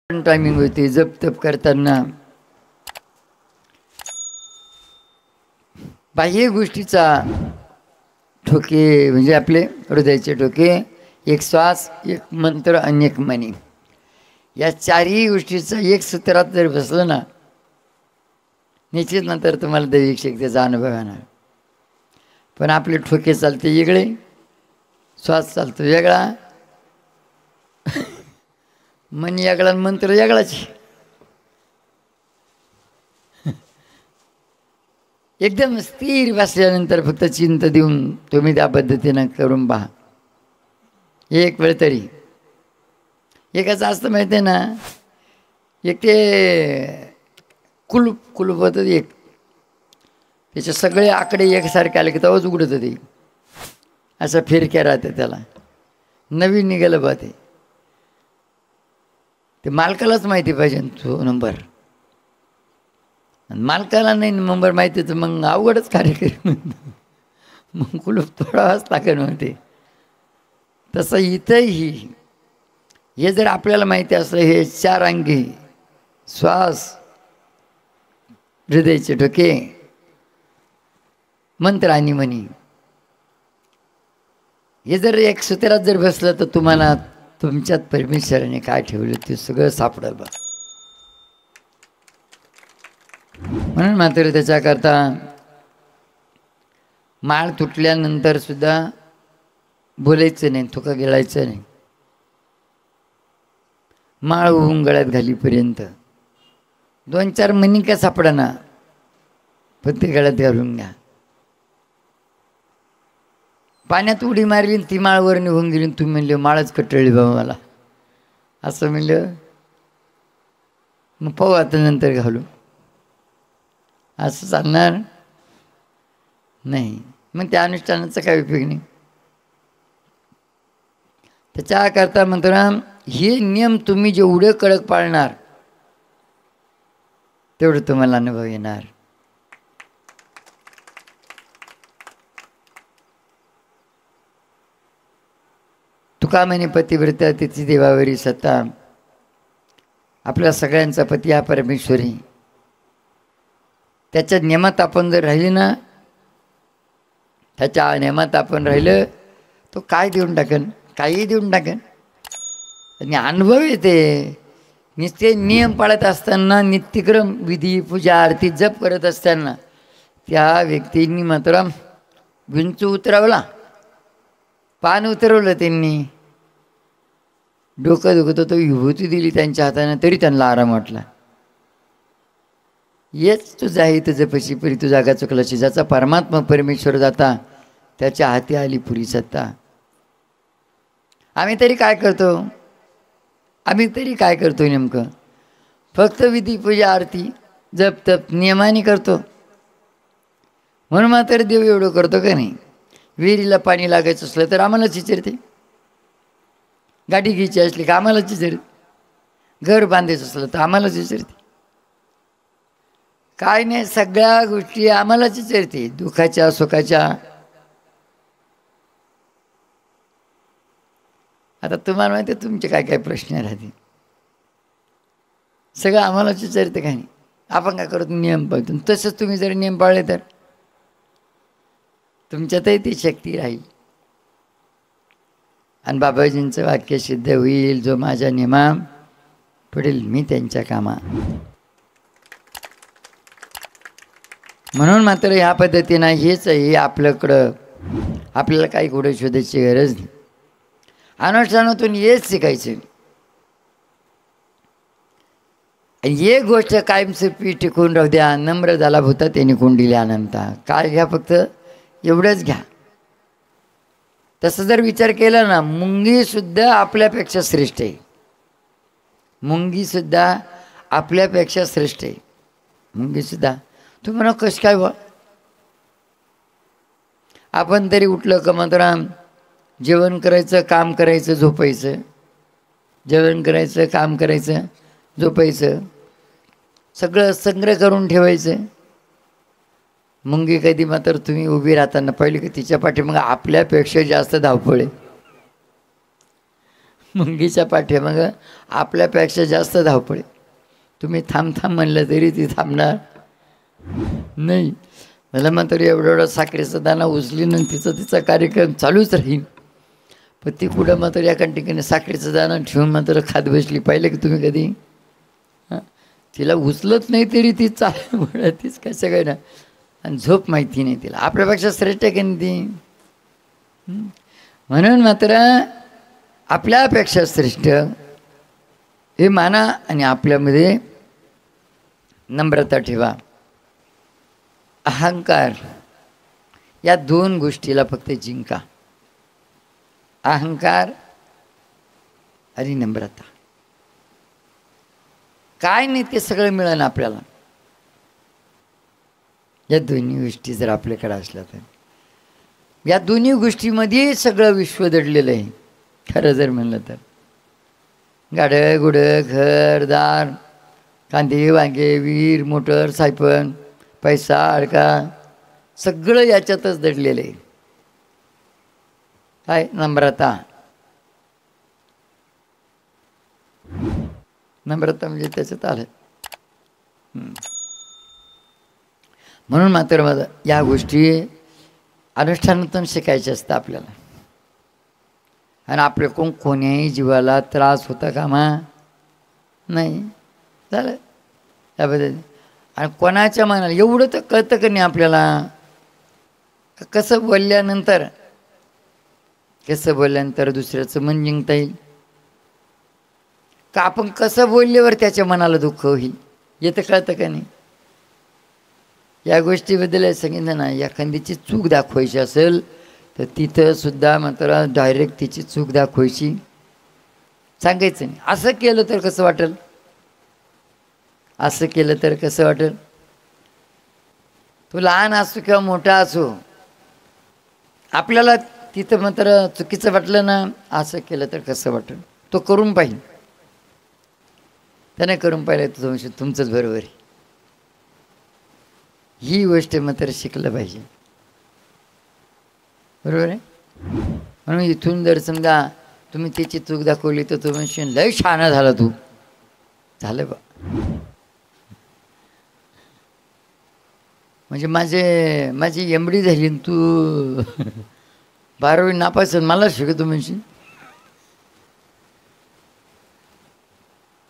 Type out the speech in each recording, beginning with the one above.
Timing होती जप तप करताना बाह्य गोष्टीचा ठोके म्हणजे आपले हृदयाचे ठोके, एक श्वास, एक मंत्र आणि एक मनी, या चारही गोष्टीचा एक सूत्रात जर बसलं ना, निश्चित नंतर तुम्हाला दैविक शक्तीचा अनुभव येणार. पण आपले ठोके चालते वेगळे, श्वास चालतो वेगळा, मन वेगळा, मंत्र वेगळाच. एकदम स्थिर बसल्यानंतर फक्त चिंत देऊन तुम्ही त्या पद्धतीनं करून पहा. एक वेळ तरी एकाचं असतं माहिती आहे ना, एक ते कुलूप होतं एक, त्याचे सगळे आकडे एकसारखे आले की तेव्हाच उघडत ते, असं फिरक्या राहते त्याला. नवीन निघालं बा ते मालकालाच माहिती पाहिजे तो नंबर, आणि मालकाला नाही नंबर माहिती तर मग अवघडच कार्यक्रम, मग कुलूप तोडावाच लागेल म्हणते. तसं इथंही हे जर आपल्याला माहिती असलं, हे चार अंगी श्वास, हृदयाचे ठोके, मंत्र आणि मनी, हे जर एक सूत्रात जर बसलं तर तुम्हाला तुमच्यात परमेश्वराने काय ठेवलं ते सगळं सापडेल बा. म्हणून मात्र त्याच्याकरता माळ तुटल्यानंतर सुद्धा बोलायचं नाही, थुका गिळायचं नाही. माळ होऊन गळ्यात घालीपर्यंत 2-4 मणी का सापडाना, पण ते गळ्यात घालून घ्या. पाण्यात उडी मारली ती माळवर निघून गेली, तुम्ही म्हणले माळच कटळली बाबा मला, असं म्हणलं, मग पाहू आता नंतर घालू, असं चालणार नाही. मग त्या अनुष्ठानाचा काही उपयोग नाही. त्याच्याकरता म्हणतो ना, हे नियम तुम्ही जेवढे कडक पाळणार तेवढं तुम्हाला अनुभव येणार. तुका म्हणे पतिव्रता तिची देवावरी सत्ता. आपल्या सगळ्यांचा पती हा परमेश्वरी, त्याच्या नियमात आपण जर राहिली ना, त्याच्या नियमात आपण राहिलं तो काय देऊन टाकेन, काही देऊन टाकेन. आणि अनुभव येते. नुसते नियम पाळत असताना, नित्यक्रम विधी पूजा आरती जप करत असताना त्या व्यक्तींनी मात्र विंचू उतरवला, पान उतरवलं, त्यांनी डोकं दुखत तो विभूती दिली त्यांच्या हाताने, तरी त्यांना आराम वाटला. येच तुझा आहे तुझं पशी परी तू जागा चुकलाशी. ज्याचा परमात्मा परमेश्वर जाता त्याच्या हाती आली पुरी सत्ता. आम्ही तरी काय करतो नेमकं? फक्त विधी पूजा आरती जप तप नियमाने करतो. म्हणून मात्र देव एवढं करतो का नाही? विहिरीला पाणी लागायचं असलं तर आम्हालाच विचारते, गाडी घ्यायची असली का आम्हालाच विचारते, घर बांधायचं असलं तर आम्हालाच विचारते. काय नाही, सगळ्या गोष्टी आम्हालाच विचारते, दुःखाच्या सुखाच्या. आता तुम्हाला माहिती आहे तुमचे काय काय प्रश्न राहते, सगळं आम्हालाच विचारते. काय नाही, आपण काय करतो? नियम पाळतो. तसंच तुम्ही जर नियम पाळले तर तुमच्यातही ती शक्ती राहील. आणि बाबाजींचं वाक्य सिद्ध होईल, जो माझ्या नियमा पडेल मी त्यांच्या कामा. म्हणून मात्र ह्या पद्धतीनं हेच हे आपल्याकडं, आपल्याला काही कुठे शोधायची गरज नाही. अनुष्ठानातून हेच शिकायचं. एक गोष्ट कायमस्वरूपी टिकून राहू द्या, नम्र झाला भूता त्याने कुंडीले अनंता. काय घ्या, फक्त एवढंच घ्या. तसं जर विचार केला ना, मुंगीसुद्धा आपल्यापेक्षा श्रेष्ठ आहे. मुंगीसुद्धा आपल्यापेक्षा श्रेष्ठ आहे. मुंगीसुद्धा. तू म्हणा कसं काय बा? आपण तरी उठलं का मात्र जेवण करायचं, काम करायचं, झोपायचं. जेवण करायचं, काम करायचं, झोपायचं, सगळं संग्रह करून ठेवायचं. मुंगी कधी मात्र तुम्ही उभी राहताना पाहिली की तिच्या पाठी मग आपल्यापेक्षा जास्त धावपळ आहे. मुंगीच्या पाठीमागं आपल्यापेक्षा जास्त धावपळे. तुम्ही थांब थांब म्हणलं तरी ती थांबणार नाही. मला मात्र एवढा एवढा साखरेचा दाणा उचलीन आणि तिचा कार्यक्रम चालूच राहील. पण ती कुठं मात्र एका ठिकाणी साखरेचा दाणा ठेवून मात्र खात बसली. पाहिलं की तुम्ही कधी? हां, तिला उचलत नाही तरी ती तीच कसं काय ना. आणि झोप माहिती नाही तिला. आपल्यापेक्षा श्रेष्ठ आहे की नाही ती? म्हणून मात्र आपल्यापेक्षा श्रेष्ठ हे माना आणि आपल्यामध्ये नम्रता ठेवा. अहंकार या दोन गोष्टीला फक्त जिंका. अहंकार आणि नम्रता. काय नाही ते सगळं मिळेल आपल्याला. या दोन्ही गोष्टी जर आपल्याकडे असल्या तर या दोन्ही गोष्टीमध्ये सगळं विश्व दडलेलं आहे. खरं जर म्हणलं तर गाडं गुडं घरदार कांदे वांगे विहीर मोटर सायपन पैसा अडका सगळं याच्यातच दडलेलं आहे. काय? नम्रता. नम्रता म्हणजे त्याच्यात आलं. म्हणून मात्र माझं या गोष्टी अनुष्ठानातून शिकायच्या असतात आपल्याला. आणि आपल्या कोण्याही जीवाला त्रास होता कामा नाही. झालं त्याबद्दल. आणि कोणाच्या मनाला एवढं तर कळतं का नाही आपल्याला? कसं बोलल्यानंतर दुसऱ्याचं मन जिंकता येईल का? आपण कसं बोलल्यावर त्याच्या मनाला दुःख होईल येतं कळतं का नाही? या गोष्टीबद्दल सांगितलं ना. एखादीची चूक दाखवायची असेल तर तिथं सुद्धा मात्र डायरेक्ट तिची चूक दाखवायची, सांगायचं नाही. असं केलं तर कसं वाटेल, असं केलं तर कसं वाटेल. तो लहान असो किंवा मोठा असो, आपल्याला तिथं मात्र चुकीचं वाटलं ना, असं केलं तर कसं वाटेल. तो करून पाहिजे. त्याने करून पाहिलं तर तुमचंच बरोबर आहे. ही गोष्ट मात्र शिकलं पाहिजे. बरोबर आहे. म्हणून इथून जर समजा तुम्ही त्याची चूक दाखवली तर तुम्ही लय शहाणा झाला तू. झालं बा. म्हणजे माझी एमडी झाली तू 12वी नापास मला शिकतो म्हणशी.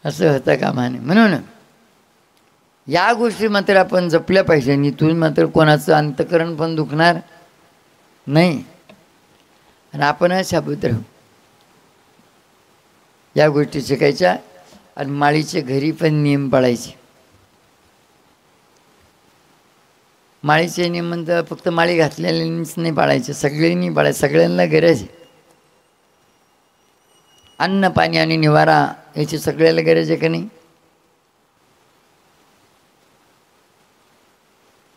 असं होतं कामाने. म्हणून या गोष्टी मात्र आपण जपल्या पाहिजे. इथून मात्र कोणाचं अंतकरण पण दुखणार नाही. आणि आपण शाबूत राहू. या गोष्टी शिकायच्या. आणि माळीच्या घरी पण नियम पाळायचे. माळीचे नियम म्हणजे फक्त माळी घातलेल्यांनीच नाही पाळायचे, सगळ्यांनी पाळायचे. सगळ्यांना गरज आहे. अन्न पाणी आणि निवारा याची सगळ्याला गरज आहे का नाही?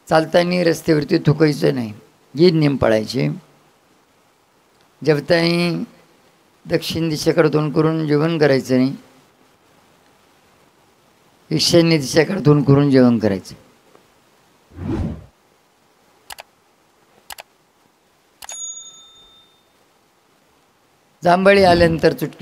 चालताना रस्त्यावरती थुकायचं नाही, हे नियम पाळायचे. जेवताना दक्षिण दिशेकडे तोंड करून जेवण करायचं नाही, ईशान्य दिशेकडे तोंड करून जेवण करायचं. जांभळी आल्यानंतर चुटकी